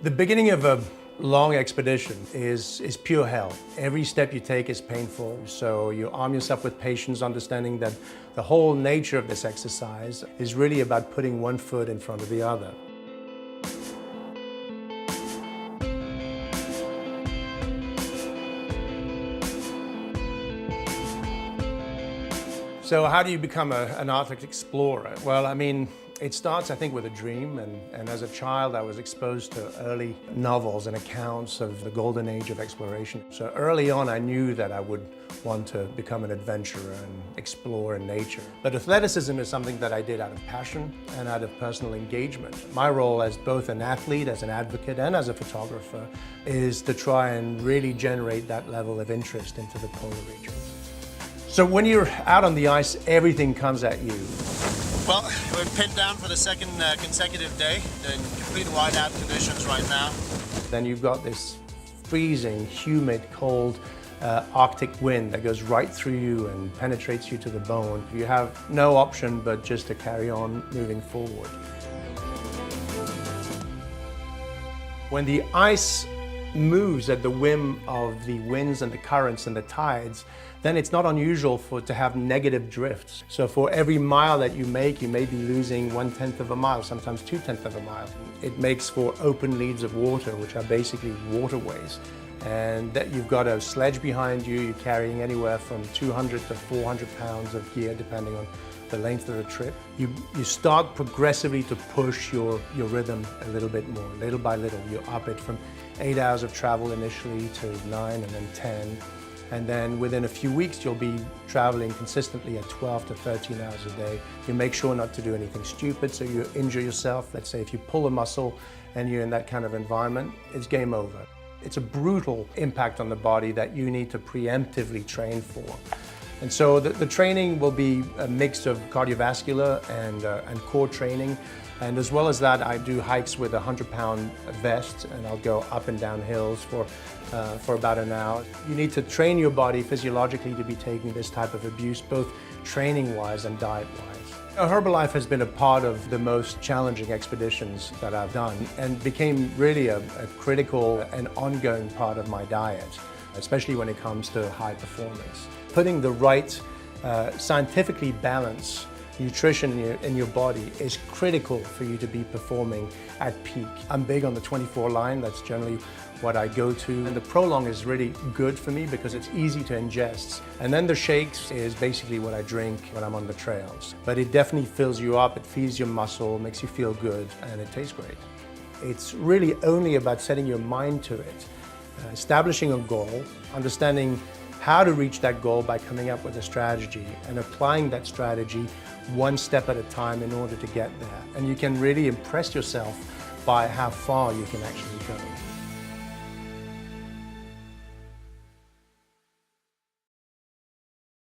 The beginning of a long expedition is pure hell. Every step you take is painful, so you arm yourself with patience, understanding that the whole nature of this exercise is really about putting one foot in front of the other. So how do you become an Arctic explorer? Well, I mean, it starts, I think, with a dream, and as a child I was exposed to early novels and accounts of the golden age of exploration. So early on I knew that I would want to become an adventurer and explore in nature. But athleticism is something that I did out of passion and out of personal engagement. My role as both an athlete, as an advocate, and as a photographer is to try and really generate that level of interest into the polar regions. So when you're out on the ice, everything comes at you. Well, we're pinned down for the second consecutive day in complete whiteout conditions right now. Then you've got this freezing, humid, cold Arctic wind that goes right through you and penetrates you to the bone. You have no option but just to carry on moving forward. When the ice moves at the whim of the winds and the currents and the tides, then it's not unusual to have negative drifts. So for every mile that you may be losing 1/10 of a mile, sometimes 2/10 of a mile. It makes for open leads of water, which are basically waterways. And that you've got a sledge behind you, you're carrying anywhere from 200 to 400 pounds of gear, depending on the length of the trip. You start progressively to push your rhythm a little bit more, little by little. You up it from 8 hours of travel initially to 9 and then 10. And then within a few weeks, you'll be traveling consistently at 12 to 13 hours a day. You make sure not to do anything stupid, so you injure yourself. Let's say if you pull a muscle and you're in that kind of environment, it's game over. It's a brutal impact on the body that you need to preemptively train for. And so the training will be a mix of cardiovascular and core training. And as well as that, I do hikes with a 100-pound vest, and I'll go up and down hills for about an hour. You need to train your body physiologically to be taking this type of abuse, both training-wise and diet-wise. Herbalife has been a part of the most challenging expeditions that I've done and became really a critical and ongoing part of my diet, especially when it comes to high performance. Putting the right scientifically balanced nutrition in your body is critical for you to be performing at peak. I'm big on the 24 line, that's generally what I go to. And the Prolong is really good for me because it's easy to ingest. And then the shakes is basically what I drink when I'm on the trails. But it definitely fills you up, it feeds your muscle, makes you feel good, and it tastes great. It's really only about setting your mind to it, establishing a goal, understanding how to reach that goal by coming up with a strategy and applying that strategy one step at a time in order to get there. And you can really impress yourself by how far you can actually go.